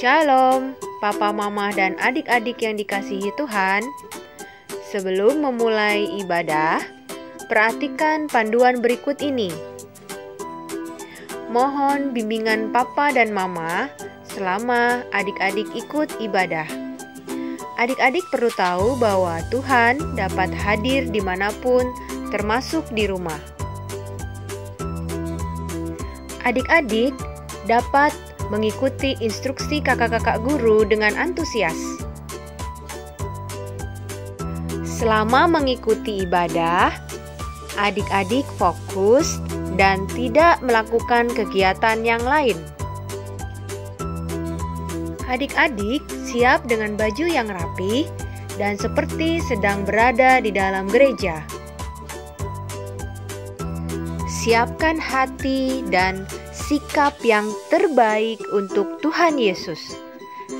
Shalom, Papa, Mama, dan adik-adik yang dikasihi Tuhan. Sebelum memulai ibadah, perhatikan panduan berikut ini. Mohon bimbingan Papa dan Mama selama adik-adik ikut ibadah. Adik-adik perlu tahu bahwa Tuhan dapat hadir dimanapun, termasuk di rumah. Adik-adik dapat mengikuti instruksi kakak-kakak guru dengan antusias. Selama mengikuti ibadah, adik-adik fokus dan tidak melakukan kegiatan yang lain. Adik-adik siap dengan baju yang rapi dan seperti sedang berada di dalam gereja. Siapkan hati dan sikap yang terbaik untuk Tuhan Yesus.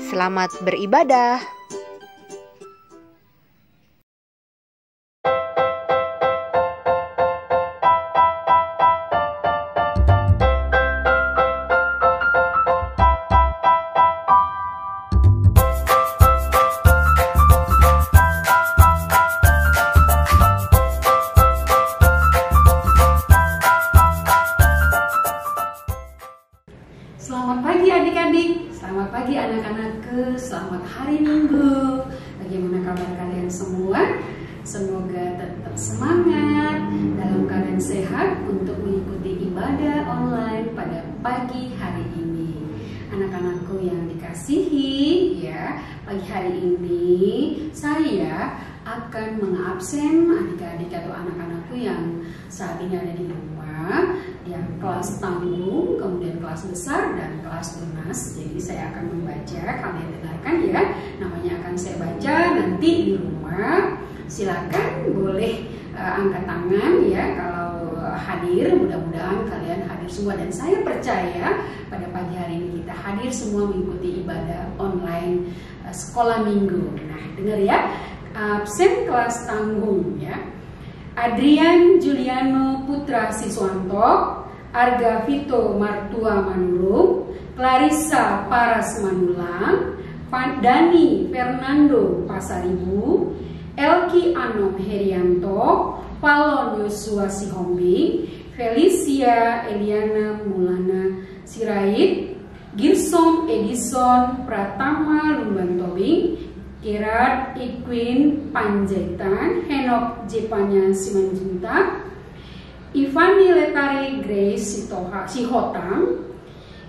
Selamat beribadah. Selamat pagi adik-adik, selamat pagi anak-anakku, selamat hari Minggu. Bagaimana kabar kalian semua? Semoga tetap semangat, dalam keadaan sehat untuk mengikuti ibadah online pada pagi hari ini. Anak-anakku yang dikasihi, ya, pagi hari ini saya akan mengabsen adik-adik atau anak-anakku yang saat ini ada di rumah, yang kelas tanggung, kemudian kelas besar dan kelas lunas. Jadi saya akan membaca, kalian dengarkan ya. Namanya akan saya baca nanti di rumah. Silakan boleh angkat tangan ya kalau hadir. Mudah-mudahan kalian hadir semua dan saya percaya pada pagi hari ini kita hadir semua mengikuti ibadah online sekolah minggu. Nah, dengar ya. Absen kelas tanggung ya. Adrian Juliano Putra Siswanto, Arga Vito Martua Manurung, Clarissa Paras Manulang, Dani Fernando Pasaribu, Elki Anom Herianto, Palon Yosua Sihombing, Felicia Eliana Mulana Sirait, Gilson Edison Pratama Lumban Tobing, Gerard Iquin Panjaitan, Henok Jepanya Simanjunta, Ivani Letari Grace Sihotam,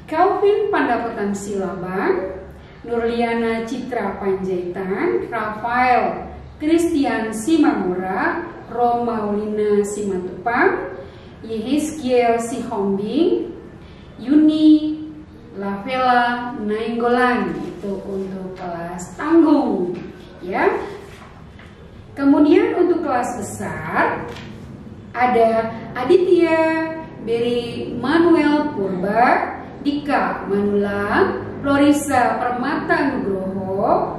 Kelvin Pandapotan Silabang, Nurliana Citra Panjaitan, Rafael Christian Simamura, Romaulina Simatupang, Yehizkiel Sihombing, Yuni Lavela Nainggolan. Itu untuk kelas tanggung ya. Kemudian untuk kelas besar ada Aditya Beri Manuel Purba, Dika Manulang, Florisa Permata Nugroho,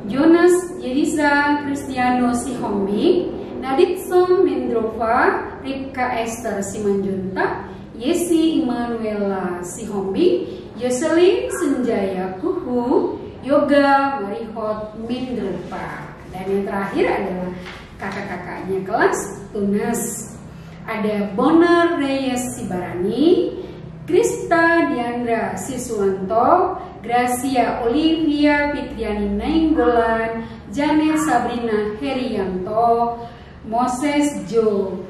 Jonas Yedisa Kristiano Sihombing, Naditson Mendrova, Ripka Esther Simanjunta, Yesi Immanuela Sihombing, Yoselin Senjaya Kuhu, Yoga Marihot Mindrepa. Dan yang terakhir adalah kakak-kakaknya kelas tunas. Ada Bonar Reyes Sibarani, Krista Diandra Siswanto, Gracia Olivia Fitriani Nainggolan, Janet Sabrina Herianto, Moses Jo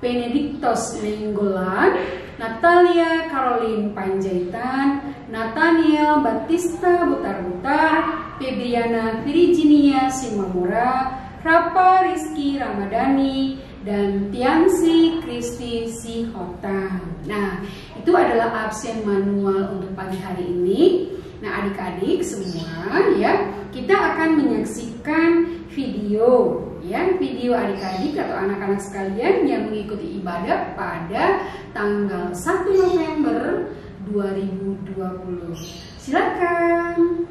Benedictus Nainggolan, Natalia Caroline Panjaitan, Nathaniel Batista Butar-Butar, Febriana Virginia Simamura, Rapa Rizky Ramadhani, dan Tiansi Kristi Sihotam. Nah, itu adalah absen manual untuk pagi hari ini. Nah, adik-adik semua ya, kita akan menyaksikan video ya, video adik-adik atau anak-anak sekalian yang mengikuti ibadah pada tanggal 1 November 2020. Silakan.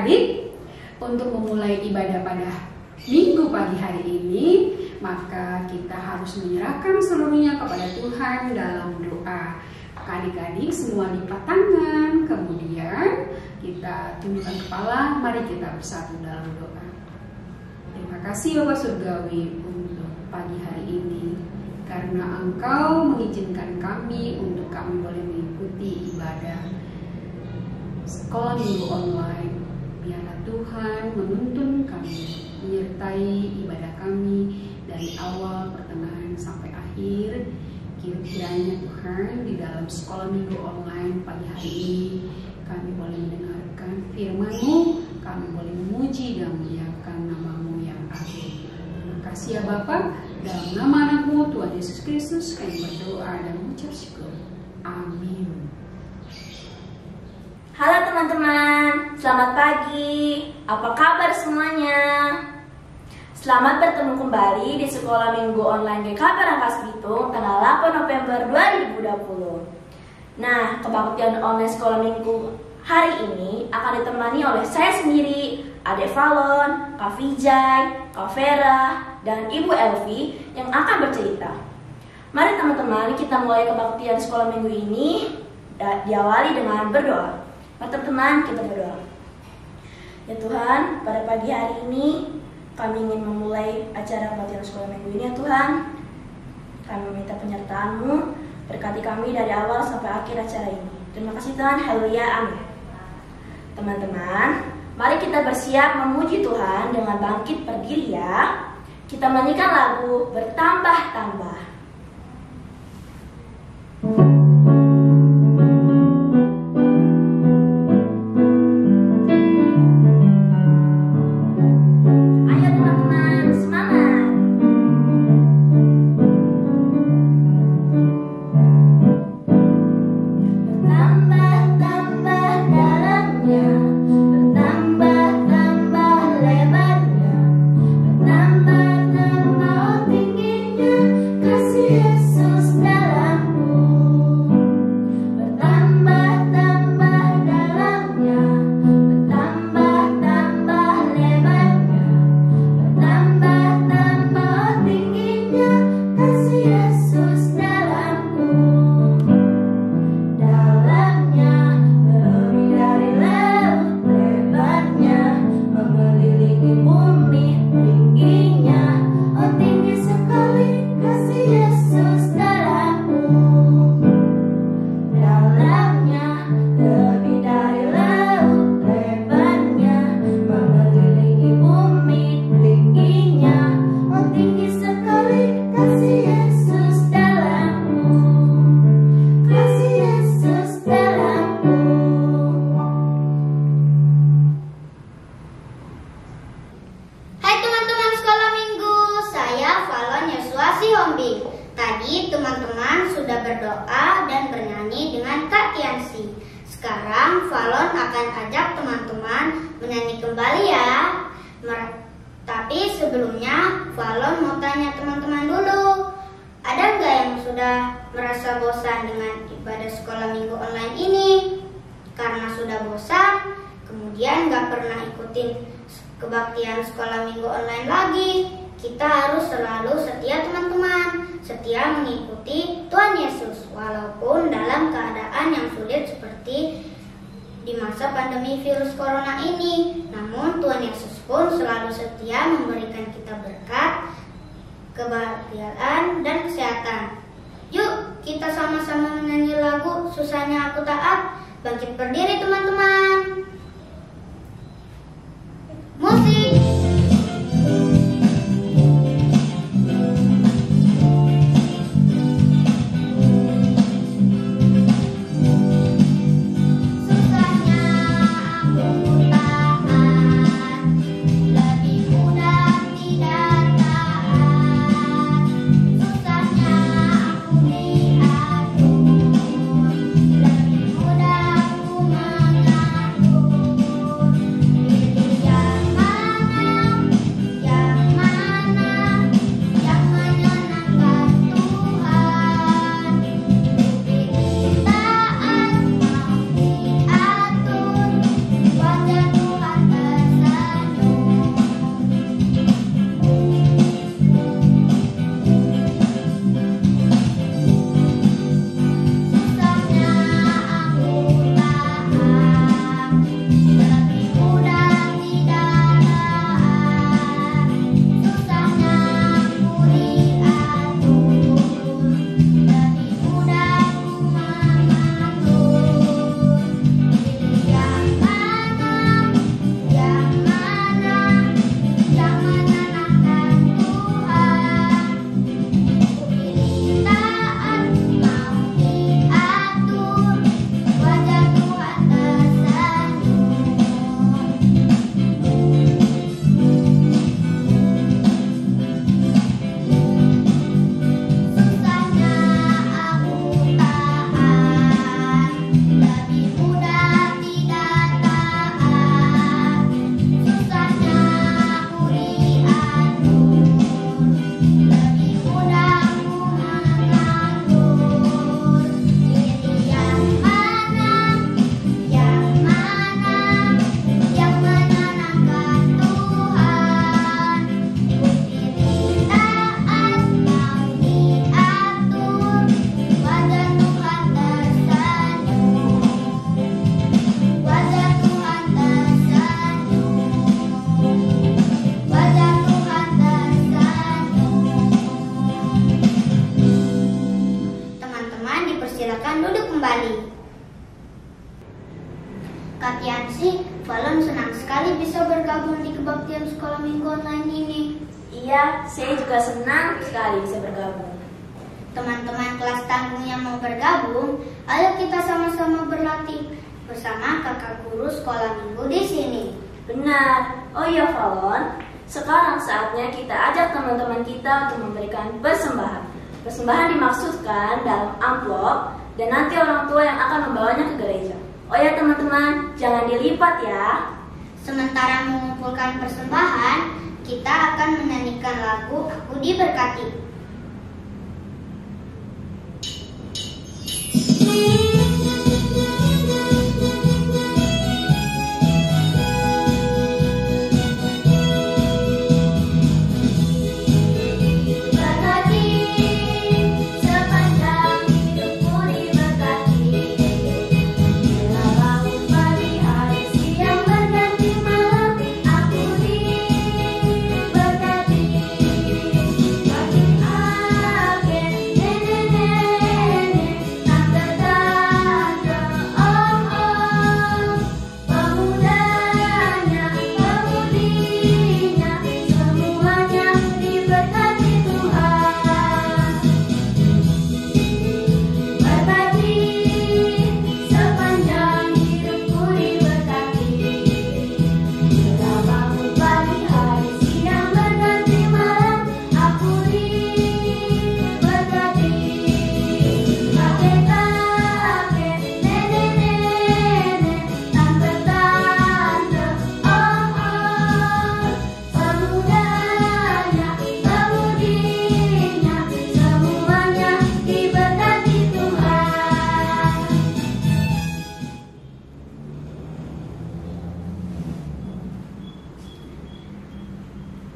adik-adik, untuk memulai ibadah pada minggu pagi hari ini, maka kita harus menyerahkan seluruhnya kepada Tuhan dalam doa. Adik-adik semua lipat tangan, kemudian kita tundukkan kepala, mari kita bersatu dalam doa. Terima kasih Bapa Surgawi untuk pagi hari ini, karena Engkau mengizinkan kami untuk kami boleh mengikuti ibadah sekolah minggu online. Biarlah Tuhan menuntun kami, menyertai ibadah kami dari awal, pertengahan, sampai akhir. Kiranya Tuhan di dalam sekolah minggu online pagi hari ini kami boleh mendengarkan firman-Mu, kami boleh memuji dan memuliakan nama-Mu yang agung. Terima kasih ya Bapa, dalam nama anak-Mu Tuhan Yesus Kristus kami berdoa dan mengucap syukur. Amin. Halo teman-teman, selamat pagi. Apa kabar semuanya? Selamat bertemu kembali di Sekolah Minggu Online GKP Rangkas Bitung tanggal 8 November 2020. Nah, kebaktian online Sekolah Minggu hari ini akan ditemani oleh saya sendiri, Adek Valon, Kak Vijay, Kak Vera, dan Ibu Elvi yang akan bercerita. Mari teman-teman, kita mulai kebaktian Sekolah Minggu ini diawali dengan berdoa. Mari teman-teman, kita berdoa. Ya Tuhan, pada pagi hari ini kami ingin memulai acara pelatihan sekolah minggu ini ya Tuhan. Kami meminta penyertaan-Mu, berkati kami dari awal sampai akhir acara ini. Terima kasih Tuhan, haleluya, amin. Teman-teman, mari kita bersiap memuji Tuhan dengan bangkit berdiri ya. Kita menyanyikan lagu Bertambah-tambah. Tadi teman-teman sudah berdoa dan bernyanyi dengan Kak Tiansi. Sekarang Valon akan ajak teman-teman menyanyi kembali ya. Tapi sebelumnya Valon mau tanya teman-teman dulu. Ada nggak yang sudah merasa bosan dengan ibadah sekolah minggu online ini? Karena sudah bosan, kemudian nggak pernah ikutin kebaktian sekolah minggu online lagi. Kita harus selalu setia teman-teman, setia mengikuti Tuhan Yesus walaupun dalam keadaan yang sulit seperti di masa pandemi virus corona ini. Namun Tuhan Yesus pun selalu setia memberikan kita berkat, kebahagiaan dan kesehatan. Yuk kita sama-sama menyanyi lagu Susahnya Aku Taat. Bangkit berdiri teman-teman. Musik. Aku silakan duduk kembali. Kak Tiansi, Valon senang sekali bisa bergabung di kebaktian sekolah minggu online ini. Iya, saya juga senang sekali bisa bergabung. Teman-teman kelas tanggung yang mau bergabung, ayo kita sama-sama berlatih bersama kakak guru sekolah minggu di sini. Benar. Oh iya Valon, sekarang saatnya kita ajak teman-teman kita untuk memberikan persembahan. Persembahan dimaksudkan dalam amplop dan nanti orang tua yang akan membawanya ke gereja. Oh ya teman-teman, jangan dilipat ya. Sementara mengumpulkan persembahan, kita akan menyanyikan lagu Aku Diberkati.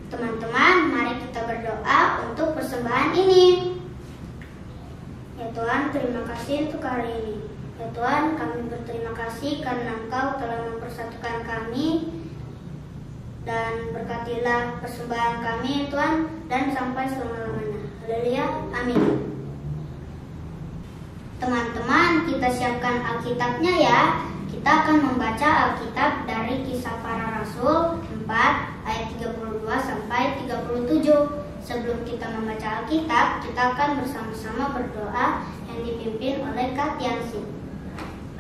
Teman-teman, mari kita berdoa untuk persembahan ini. Ya Tuhan, terima kasih untuk hari ini. Ya Tuhan, kami berterima kasih karena Engkau telah mempersatukan kami. Dan berkatilah persembahan kami ya Tuhan, dan sampai selama-lamanya. Haleluya, amin. Teman-teman, kita siapkan Alkitabnya ya. Kita akan membaca Alkitab dari Kisah Para Rasul 4 ayat 32 sampai 37. Sebelum kita membaca Alkitab, kita akan bersama-sama berdoa yang dipimpin oleh Kak Tiansi.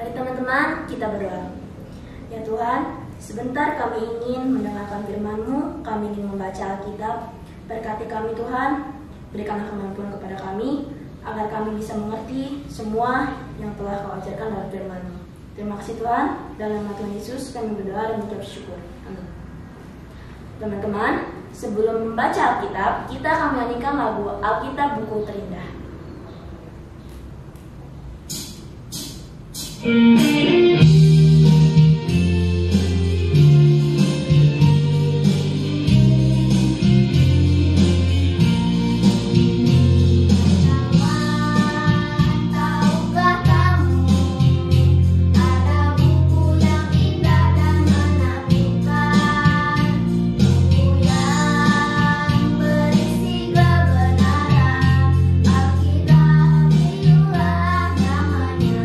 Mari teman-teman, kita berdoa. Ya Tuhan, sebentar kami ingin mendengarkan firman-Mu, kami ingin membaca Alkitab. Berkati kami Tuhan, berikanlah kemampuan kepada kami, agar kami bisa mengerti semua yang telah Kau ajarkan dalam firman-Mu. Terima kasih Tuhan, dalam nama Tuhan Yesus kami berdoa dan mengucap syukur. Amin. Teman-teman, sebelum membaca Alkitab, kita akan menyanyikan lagu Alkitab Buku Terindah. Alkitab itulah namanya.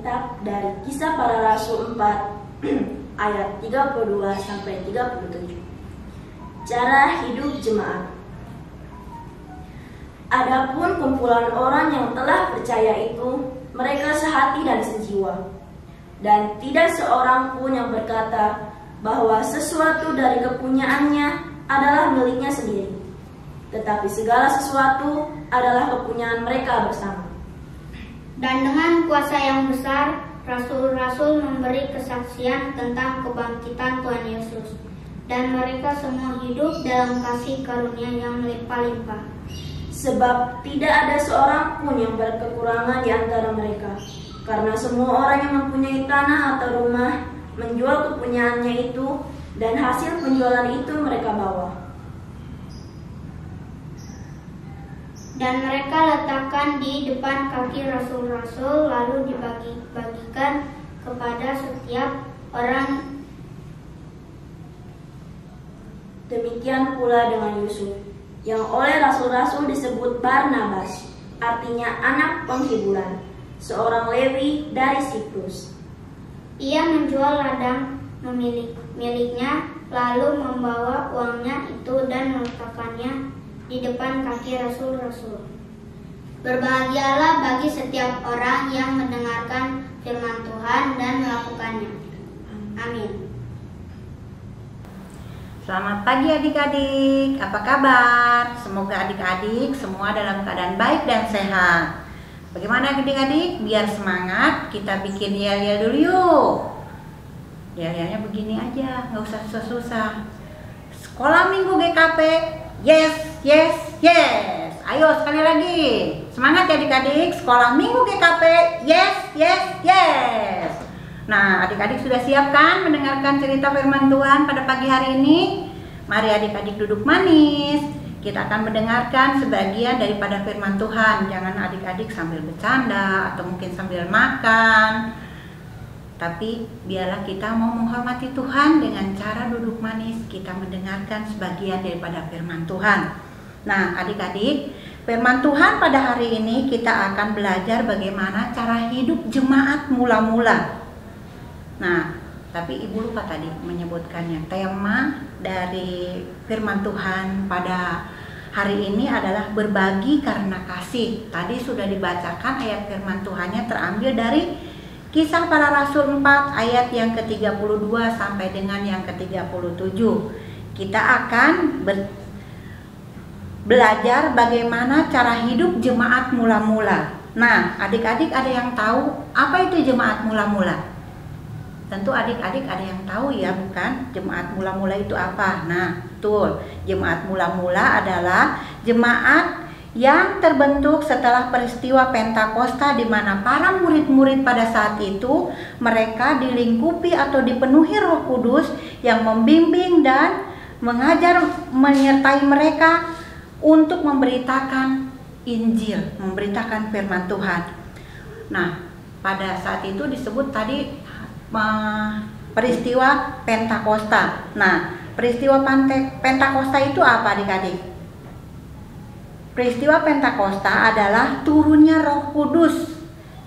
Alkitab dari Kisah Para Rasul 4 ayat 32 sampai 37. Cara hidup jemaat. Adapun kumpulan orang yang telah percaya itu, mereka sehati dan sejiwa, dan tidak seorang pun yang berkata bahwa sesuatu dari kepunyaannya adalah miliknya sendiri, tetapi segala sesuatu adalah kepunyaan mereka bersama. Dan dengan kuasa yang besar, rasul-rasul memberi kesaksian tentang kebangkitan Tuhan Yesus, dan mereka semua hidup dalam kasih karunia yang melimpah-limpah. Sebab tidak ada seorang pun yang berkekurangan di antara mereka, karena semua orang yang mempunyai tanah atau rumah menjual kepunyaannya itu, dan hasil penjualan itu mereka bawa. Dan mereka letakkan di depan kaki rasul-rasul, lalu dibagi-bagikan kepada setiap orang. Demikian pula dengan Yusuf, yang oleh rasul-rasul disebut Barnabas, artinya anak penghiburan, seorang Lewi dari Siprus. Ia menjual ladang miliknya, lalu membawa uangnya itu dan meletakkannya di depan kaki rasul-rasul. Berbahagialah bagi setiap orang yang mendengarkan firman Tuhan dan melakukannya. Amin. Selamat pagi adik-adik, apa kabar? Semoga adik-adik semua dalam keadaan baik dan sehat. Bagaimana adik-adik? Biar semangat, kita bikin yel-yel dulu yuk. Yel-yelnya begini aja, nggak usah susah-susah. Sekolah Minggu GKP, yes, yes, yes. Ayo sekali lagi, semangat ya adik-adik. Sekolah Minggu GKP, yes, yes, yes. Nah, adik-adik sudah siap kan mendengarkan cerita firman Tuhan pada pagi hari ini? Mari adik-adik duduk manis. Kita akan mendengarkan sebagian daripada firman Tuhan. Jangan adik-adik sambil bercanda atau mungkin sambil makan. Tapi biarlah kita mau menghormati Tuhan dengan cara duduk manis. Kita mendengarkan sebagian daripada firman Tuhan. Nah, adik-adik, firman Tuhan pada hari ini kita akan belajar bagaimana cara hidup jemaat mula-mula. Nah, tapi ibu lupa tadi menyebutkannya. Tema dari firman Tuhan pada hari ini adalah berbagi karena kasih. Tadi sudah dibacakan ayat firman Tuhannya terambil dari Kisah Para Rasul 4 ayat yang ke-32 sampai dengan yang ke-37. Kita akan belajar bagaimana cara hidup jemaat mula-mula. Nah, adik-adik ada yang tahu apa itu jemaat mula-mula? Tentu adik-adik ada yang tahu ya, bukan? Jemaat mula-mula itu apa? Nah, betul. Jemaat mula-mula adalah jemaat yang terbentuk setelah peristiwa Pentakosta, di mana para murid-murid pada saat itu mereka dilingkupi atau dipenuhi Roh Kudus yang membimbing dan mengajar, menyertai mereka untuk memberitakan Injil, memberitakan firman Tuhan. Nah, pada saat itu disebut tadi peristiwa Pentakosta. Nah, peristiwa Pentakosta itu apa adik-adik? Peristiwa Pentakosta adalah turunnya Roh Kudus.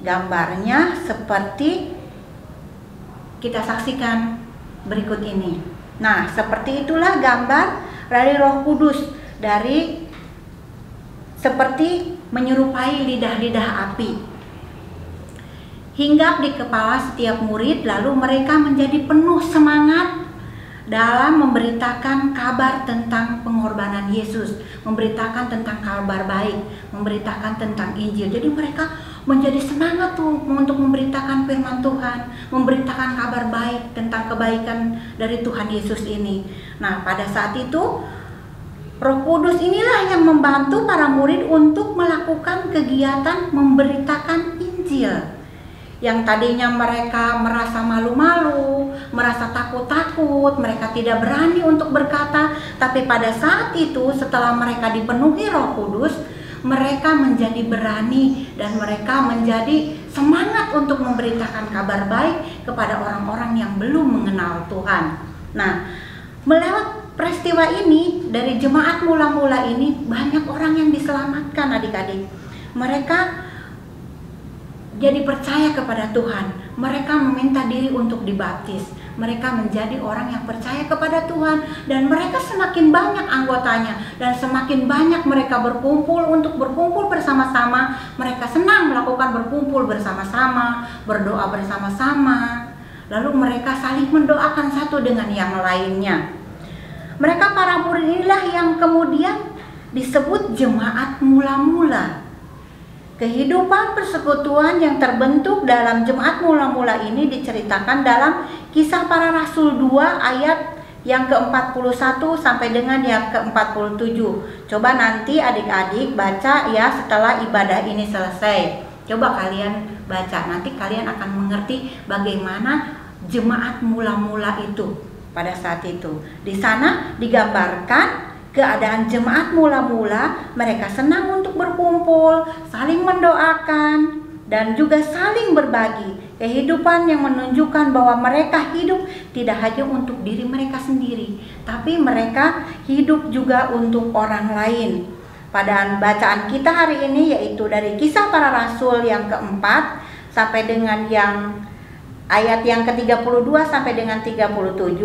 Gambarnya seperti kita saksikan berikut ini. Nah, seperti itulah gambar dari Roh Kudus, dari seperti menyerupai lidah-lidah api. Hinggap di kepala setiap murid, lalu mereka menjadi penuh semangat dalam memberitakan kabar tentang pengorbanan Yesus, memberitakan tentang kabar baik, memberitakan tentang Injil. Jadi mereka menjadi semangat tuh untuk memberitakan firman Tuhan, memberitakan kabar baik tentang kebaikan dari Tuhan Yesus ini. Nah, pada saat itu Roh Kudus inilah yang membantu para murid untuk melakukan kegiatan memberitakan Injil. Yang tadinya mereka merasa malu-malu, merasa takut-takut, mereka tidak berani untuk berkata, tapi pada saat itu setelah mereka dipenuhi Roh Kudus, mereka menjadi berani dan mereka menjadi semangat untuk memberitakan kabar baik kepada orang-orang yang belum mengenal Tuhan. Nah, melewat peristiwa ini, dari jemaat mula-mula ini banyak orang yang diselamatkan adik-adik. Mereka jadi percaya kepada Tuhan. Mereka meminta diri untuk dibaptis. Mereka menjadi orang yang percaya kepada Tuhan, dan mereka semakin banyak anggotanya, dan semakin banyak mereka berkumpul untuk berkumpul bersama-sama. Mereka senang melakukan berkumpul bersama-sama, berdoa bersama-sama, lalu mereka saling mendoakan satu dengan yang lainnya. Mereka para murid inilah yang kemudian disebut jemaat mula-mula. Kehidupan persekutuan yang terbentuk dalam jemaat mula-mula ini diceritakan dalam Kisah Para Rasul 2 ayat yang ke-41 sampai dengan yang ke-47. Coba nanti adik-adik baca ya setelah ibadah ini selesai. Coba kalian baca, nanti kalian akan mengerti bagaimana jemaat mula-mula itu pada saat itu. Di sana digambarkan keadaan jemaat mula-mula, mereka senang untuk berkumpul, saling mendoakan, dan juga saling berbagi. Kehidupan yang menunjukkan bahwa mereka hidup tidak hanya untuk diri mereka sendiri, tapi mereka hidup juga untuk orang lain. Pada bacaan kita hari ini yaitu dari Kisah Para Rasul yang keempat sampai dengan ayat yang ke-32 sampai dengan 37.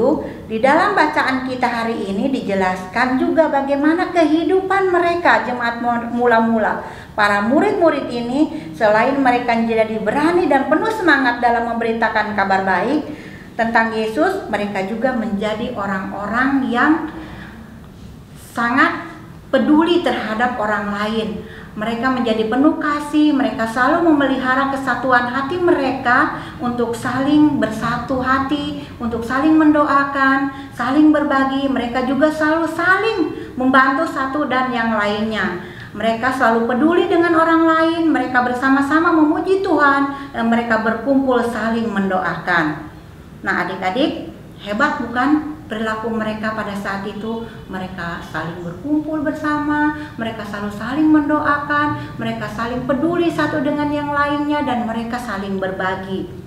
Di dalam bacaan kita hari ini dijelaskan juga bagaimana kehidupan mereka jemaat mula-mula. Para murid-murid ini selain mereka jadi berani dan penuh semangat dalam memberitakan kabar baik tentang Yesus, mereka juga menjadi orang-orang yang sangat peduli terhadap orang lain. Mereka menjadi penuh kasih, mereka selalu memelihara kesatuan hati mereka untuk saling bersatu hati, untuk saling mendoakan, saling berbagi. Mereka juga selalu saling membantu satu dan yang lainnya. Mereka selalu peduli dengan orang lain, mereka bersama-sama memuji Tuhan, dan mereka berkumpul saling mendoakan. Nah adik-adik, hebat bukan? Perilaku mereka pada saat itu, mereka saling berkumpul bersama, mereka selalu saling mendoakan, mereka saling peduli satu dengan yang lainnya, dan mereka saling berbagi.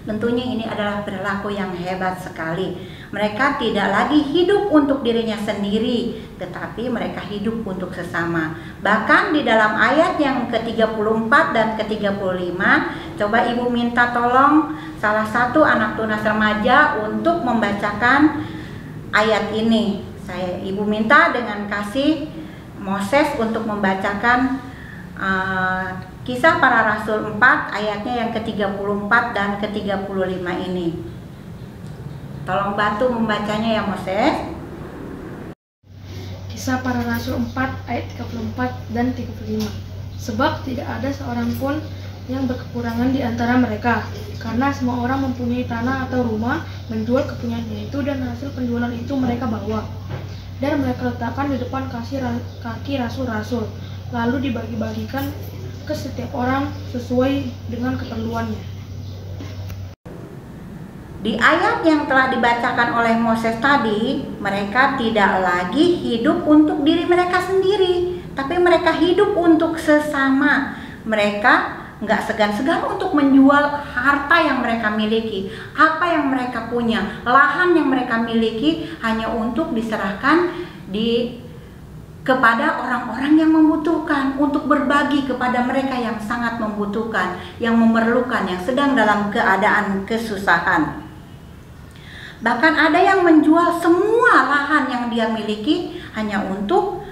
Tentunya ini adalah perilaku yang hebat sekali. Mereka tidak lagi hidup untuk dirinya sendiri, tetapi mereka hidup untuk sesama. Bahkan di dalam ayat yang ke-34 dan ke-35, coba ibu minta tolong salah satu anak tunas remaja untuk membacakan ayat ini. Ibu minta dengan kasih Moses untuk membacakan Kisah Para Rasul 4 ayatnya yang ke-34 dan ke-35 ini. Tolong bantu membacanya ya Moses. Kisah Para Rasul 4 ayat 34 dan 35. Sebab tidak ada seorang pun yang berkekurangan di antara mereka, karena semua orang mempunyai tanah atau rumah, menjual kepunyaannya itu, dan hasil penjualan itu mereka bawa, dan mereka letakkan di depan kaki rasul-rasul, lalu dibagi-bagikan ke setiap orang sesuai dengan keperluannya. Di ayat yang telah dibacakan oleh Moses tadi, mereka tidak lagi hidup untuk diri mereka sendiri, tapi mereka hidup untuk sesama. Mereka nggak segan-segan untuk menjual harta yang mereka miliki, apa yang mereka punya, lahan yang mereka miliki, hanya untuk diserahkan kepada orang-orang yang membutuhkan, untuk berbagi kepada mereka yang sangat membutuhkan, yang memerlukan, yang sedang dalam keadaan kesusahan. Bahkan ada yang menjual semua lahan yang dia miliki hanya untuk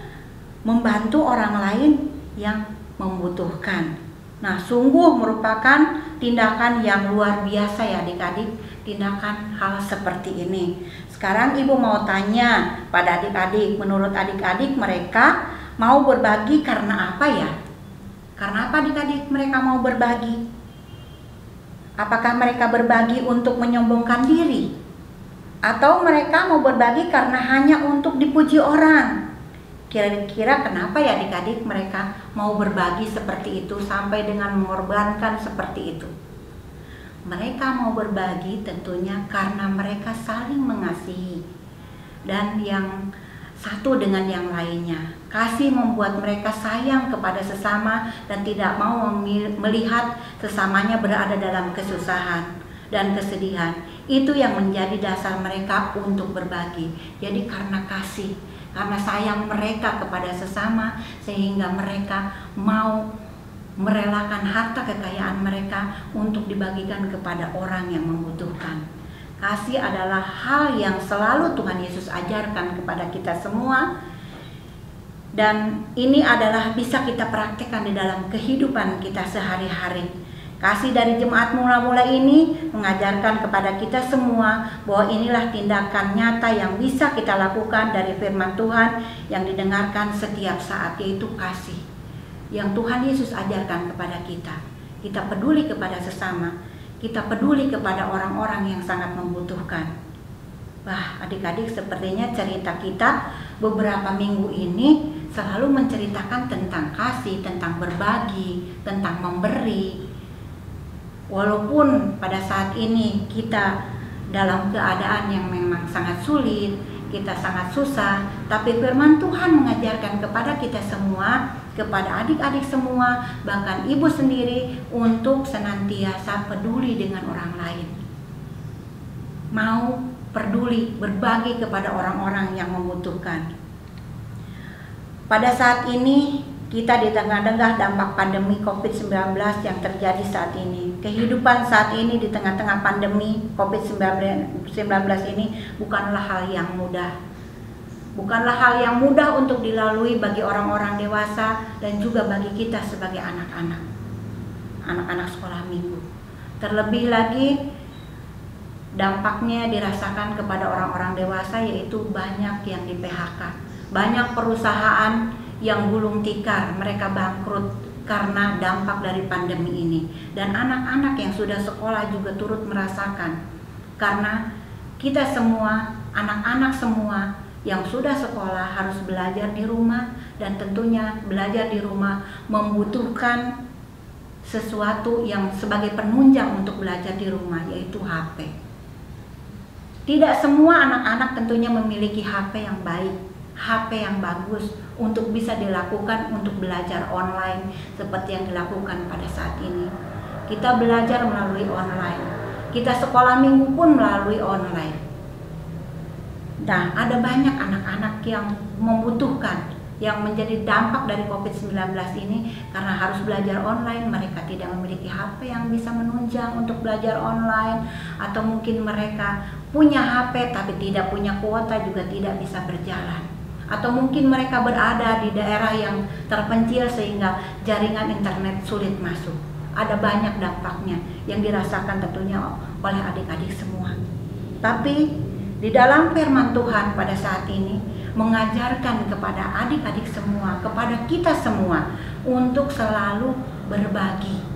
membantu orang lain yang membutuhkan. Nah, sungguh merupakan tindakan yang luar biasa ya adik-adik, tindakan hal seperti ini. Sekarang ibu mau tanya pada adik-adik, menurut adik-adik mereka mau berbagi karena apa ya? Karena apa adik-adik mereka mau berbagi? Apakah mereka berbagi untuk menyombongkan diri? Atau mereka mau berbagi karena hanya untuk dipuji orang? Kira-kira kenapa ya adik-adik mereka mau berbagi seperti itu sampai dengan mengorbankan seperti itu? Mereka mau berbagi tentunya karena mereka saling mengasihi dan yang satu dengan yang lainnya. Kasih membuat mereka sayang kepada sesama dan tidak mau melihat sesamanya berada dalam kesusahan dan kesedihan. Itu yang menjadi dasar mereka untuk berbagi. Jadi karena kasih, karena sayang mereka kepada sesama, sehingga mereka mau merelakan harta kekayaan mereka untuk dibagikan kepada orang yang membutuhkan. Kasih adalah hal yang selalu Tuhan Yesus ajarkan kepada kita semua, dan ini adalah bisa kita praktekkan di dalam kehidupan kita sehari-hari. Kasih dari jemaat mula-mula ini mengajarkan kepada kita semua bahwa inilah tindakan nyata yang bisa kita lakukan dari firman Tuhan yang didengarkan setiap saat, yaitu kasih yang Tuhan Yesus ajarkan kepada kita. Kita peduli kepada sesama, kita peduli kepada orang-orang yang sangat membutuhkan. Wah, adik-adik, sepertinya cerita kita beberapa minggu ini selalu menceritakan tentang kasih, tentang berbagi, tentang memberi. Walaupun pada saat ini kita dalam keadaan yang memang sangat sulit, kita sangat susah, tapi firman Tuhan mengajarkan kepada kita semua, kepada adik-adik semua, bahkan ibu sendiri, untuk senantiasa peduli dengan orang lain. Mau peduli, berbagi kepada orang-orang yang membutuhkan. Pada saat ini kita di tengah-tengah dampak pandemi COVID-19 yang terjadi saat ini. Kehidupan saat ini di tengah-tengah pandemi COVID-19 ini bukanlah hal yang mudah. Bukanlah hal yang mudah untuk dilalui bagi orang-orang dewasa dan juga bagi kita sebagai anak-anak sekolah minggu. Terlebih lagi dampaknya dirasakan kepada orang-orang dewasa, yaitu banyak yang di PHK. Banyak perusahaan yang gulung tikar, mereka bangkrut karena dampak dari pandemi ini. Dan anak-anak yang sudah sekolah juga turut merasakan, karena kita semua, anak-anak semua yang sudah sekolah harus belajar di rumah, dan tentunya belajar di rumah membutuhkan sesuatu yang sebagai penunjang untuk belajar di rumah, yaitu HP. Tidak semua anak-anak tentunya memiliki HP yang baik, HP yang bagus untuk bisa dilakukan untuk belajar online seperti yang dilakukan pada saat ini. Kita belajar melalui online, kita sekolah minggu pun melalui online. Nah, ada banyak anak-anak yang membutuhkan, yang menjadi dampak dari COVID-19 ini karena harus belajar online. Mereka tidak memiliki HP yang bisa menunjang untuk belajar online, atau mungkin mereka punya HP tapi tidak punya kuota, juga tidak bisa berjalan. Atau mungkin mereka berada di daerah yang terpencil sehingga jaringan internet sulit masuk. Ada banyak dampaknya yang dirasakan tentunya oleh adik-adik semua. Tapi di dalam firman Tuhan pada saat ini mengajarkan kepada adik-adik semua, kepada kita semua, untuk selalu berbagi,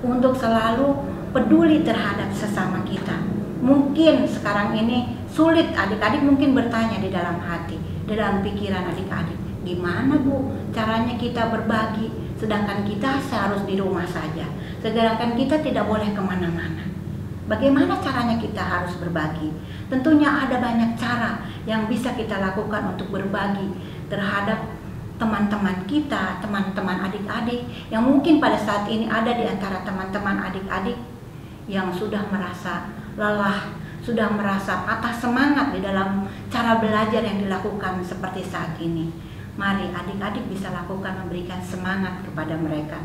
untuk selalu peduli terhadap sesama kita. Mungkin sekarang ini sulit, adik-adik mungkin bertanya di dalam hati, di dalam pikiran adik-adik, gimana Bu caranya kita berbagi sedangkan kita harus di rumah saja, sedangkan kita tidak boleh kemana-mana. Bagaimana caranya kita harus berbagi? Tentunya ada banyak cara yang bisa kita lakukan untuk berbagi terhadap teman-teman kita, teman-teman adik-adik yang mungkin pada saat ini ada di antara teman-teman adik-adik yang sudah merasa lelah, sudah merasa patah semangat di dalam cara belajar yang dilakukan seperti saat ini. Mari adik-adik bisa lakukan, memberikan semangat kepada mereka,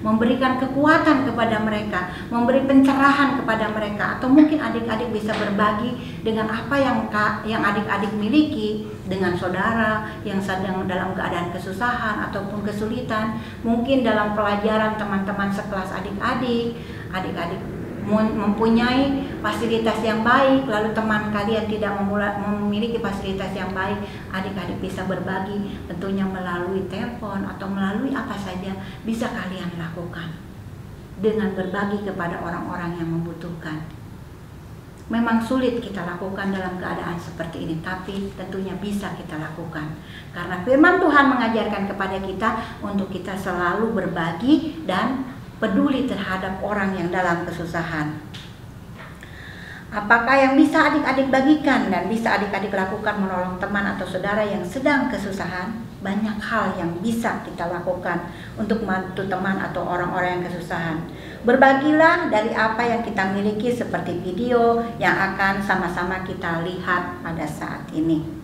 memberikan kekuatan kepada mereka, memberi pencerahan kepada mereka, atau mungkin adik-adik bisa berbagi dengan apa yang adik-adik miliki dengan saudara yang sedang dalam keadaan kesusahan ataupun kesulitan. Mungkin dalam pelajaran teman-teman sekelas adik-adik mempunyai fasilitas yang baik, lalu teman kalian tidak memiliki fasilitas yang baik, adik-adik bisa berbagi tentunya melalui telepon atau melalui apa saja bisa kalian lakukan dengan berbagi kepada orang-orang yang membutuhkan. Memang sulit kita lakukan dalam keadaan seperti ini, tapi tentunya bisa kita lakukan karena firman Tuhan mengajarkan kepada kita untuk kita selalu berbagi dan peduli terhadap orang yang dalam kesusahan. Apakah yang bisa adik-adik bagikan dan bisa adik-adik lakukan menolong teman atau saudara yang sedang kesusahan? Banyak hal yang bisa kita lakukan untuk membantu teman atau orang-orang yang kesusahan. Berbagilah dari apa yang kita miliki seperti video yang akan sama-sama kita lihat pada saat ini.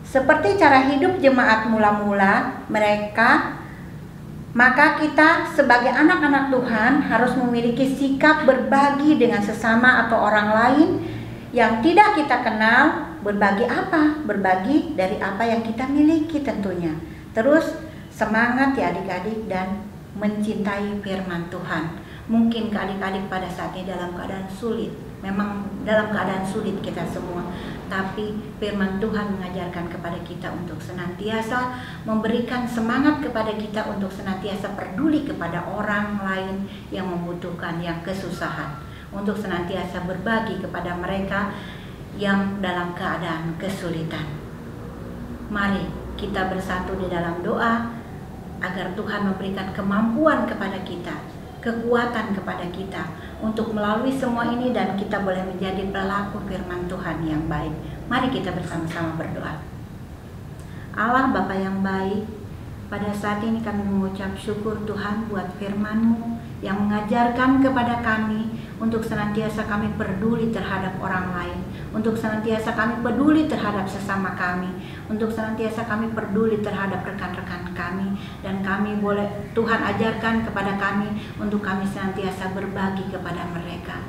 Seperti cara hidup jemaat mula-mula mereka, maka kita sebagai anak-anak Tuhan harus memiliki sikap berbagi dengan sesama atau orang lain yang tidak kita kenal. Berbagi apa? Berbagi dari apa yang kita miliki tentunya. Terus semangat ya adik-adik dan mencintai firman Tuhan. Mungkin adik-adik pada saat ini dalam keadaan sulit. Memang dalam keadaan sulit kita semua. Tapi firman Tuhan mengajarkan kepada kita untuk senantiasa memberikan semangat kepada kita untuk senantiasa peduli kepada orang lain yang membutuhkan, yang kesusahan. Untuk senantiasa berbagi kepada mereka yang dalam keadaan kesulitan. Mari kita bersatu di dalam doa agar Tuhan memberikan kemampuan kepada kita, kekuatan kepada kita untuk melalui semua ini dan kita boleh menjadi pelaku firman Tuhan yang baik. Mari kita bersama-sama berdoa. Allah Bapa yang baik, pada saat ini kami mengucap syukur Tuhan buat firman-Mu yang mengajarkan kepada kami untuk senantiasa kami peduli terhadap orang lain, untuk senantiasa kami peduli terhadap sesama kami, untuk senantiasa kami peduli terhadap rekan-rekan kami, dan kami boleh Tuhan ajarkan kepada kami untuk kami senantiasa berbagi kepada mereka.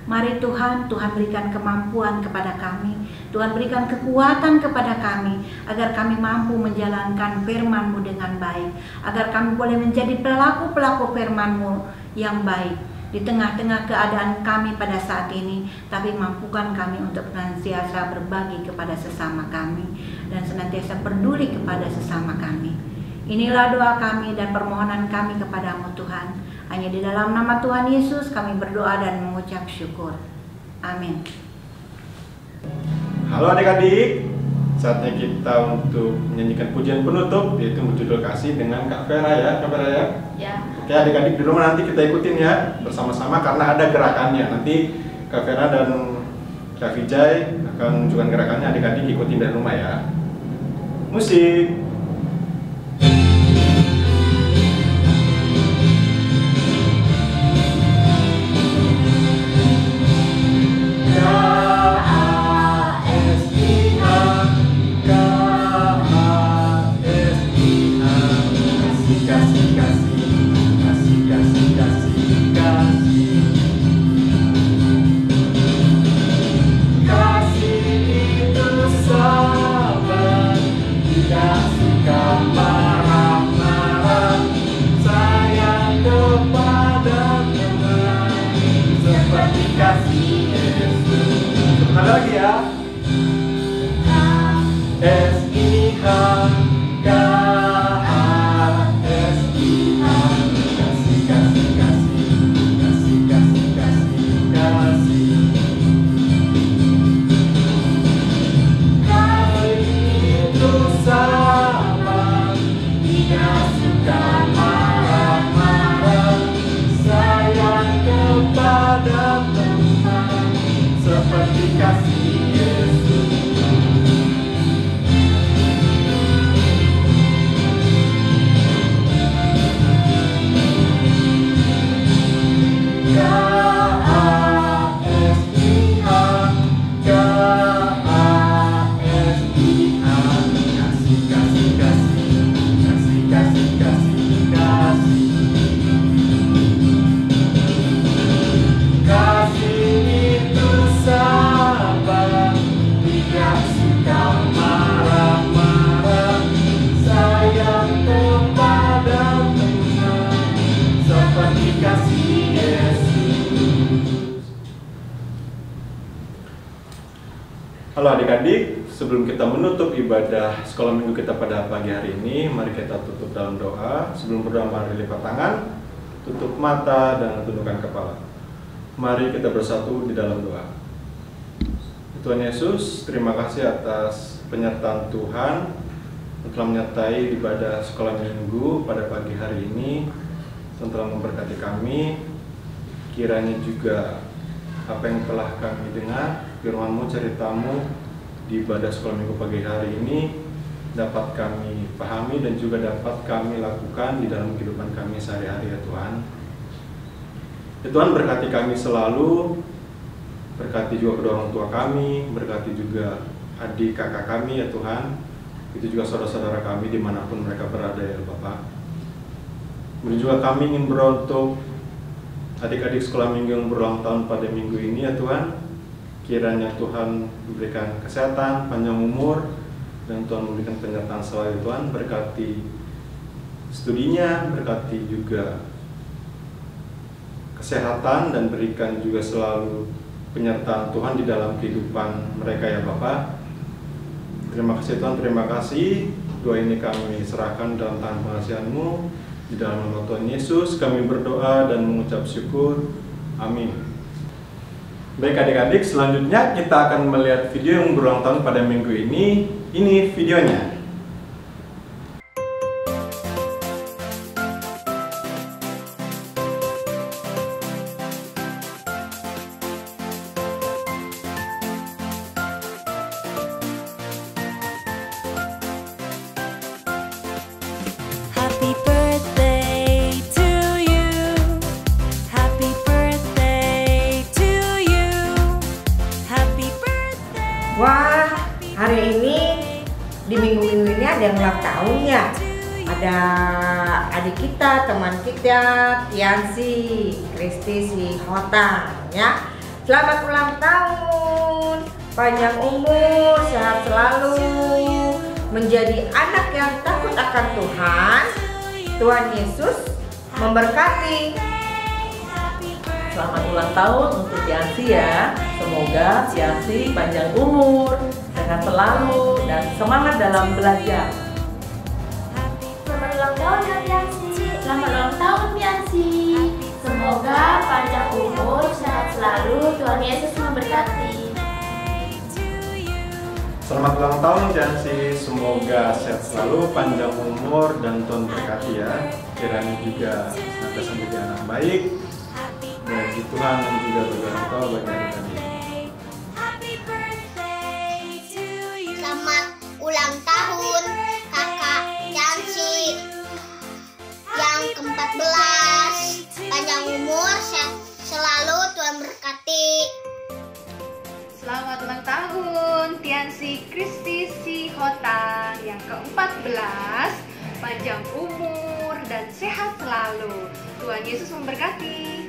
Mari Tuhan berikan kemampuan kepada kami, Tuhan berikan kekuatan kepada kami, agar kami mampu menjalankan firman-Mu dengan baik, agar kami boleh menjadi pelaku-pelaku firman-Mu yang baik di tengah-tengah keadaan kami pada saat ini. Tapi mampukan kami untuk senantiasa berbagi kepada sesama kami dan senantiasa peduli kepada sesama kami. Inilah doa kami dan permohonan kami kepadamu Tuhan. Hanya di dalam nama Tuhan Yesus kami berdoa dan mengucap syukur. Amin. Halo adik-adik, saatnya kita untuk menyanyikan pujian penutup, yaitu berjudul Kasih dengan Kak Vera ya, Kak Vera ya. Ya. Oke adik-adik di rumah nanti kita ikutin ya bersama-sama karena ada gerakannya. Nanti Kak Vera dan Kak Vijay akan menunjukkan gerakannya, adik-adik ikutin dari rumah ya. Musik. Lagi ya. Halo adik-adik, sebelum kita menutup ibadah sekolah minggu kita pada pagi hari ini, mari kita tutup dalam doa. Sebelum berdoa, mari lipat tangan, tutup mata, dan tundukkan kepala. Mari kita bersatu di dalam doa. Tuhan Yesus, terima kasih atas penyertaan Tuhan yang telah menyertai ibadah sekolah minggu pada pagi hari ini. Tuhan telah memberkati kami, kiranya juga apa yang telah kami dengar, firman-Mu, cerita-Mu di ibadah sekolah minggu pagi hari ini dapat kami pahami dan juga dapat kami lakukan di dalam kehidupan kami sehari-hari ya Tuhan. Ya Tuhan, berkati kami selalu, berkati juga kedua orang tua kami, berkati juga adik kakak kami ya Tuhan. Begitu juga saudara-saudara kami dimanapun mereka berada ya Bapak. Kemudian juga kami ingin berdoa untuk adik-adik sekolah minggu yang berulang tahun pada minggu ini ya Tuhan. Kiranya Tuhan memberikan kesehatan, panjang umur, dan Tuhan memberikan penyertaan selalu Tuhan. Berkati studinya, berkati juga kesehatan, dan berikan juga selalu penyertaan Tuhan di dalam kehidupan mereka ya Bapak. Terima kasih Tuhan, terima kasih. Doa ini kami serahkan dalam tangan pengasihan-Mu. Di dalam nama Tuhan Yesus kami berdoa dan mengucap syukur. Amin. Baik adik-adik, selanjutnya kita akan melihat video yang berulang tahun pada minggu ini. Ini videonya. Happy birthday to you. Happy birthday to you. Happy birthday. Wah, hari ini di minggu-minggu ini ada yang ulang tahun ya. Ada adik kita, teman kita, Tiansi, Kristi Sihota ya. Selamat ulang tahun, panjang umur, sehat selalu, menjadi anak yang takut akan Tuhan. Tuhan Yesus memberkati. Selamat ulang tahun untuk Tiansi ya. Semoga Tiansi panjang umur, sehat selalu, dan semangat dalam belajar. Selamat ulang tahun ya Tiansi. Selamat ulang tahun Tiansi. Semoga panjang umur, sehat selalu, Tuhan Yesus memberkati. Selamat ulang tahun Tiansi, semoga sehat selalu, panjang umur, dan Tuhan berkati ya. Kiranya juga senantiasa menjadi anak baik bagi Tuhan dan juga bagi orang tua, bagi adik-adik. Selamat ulang tahun kakak Tiansi yang ke-14. Panjang umur, sehat selalu, Tuhan berkati. Selamat ulang tahun Tiansi Kristi Sihota yang ke-14. Panjang umur dan sehat selalu. Tuhan Yesus memberkati.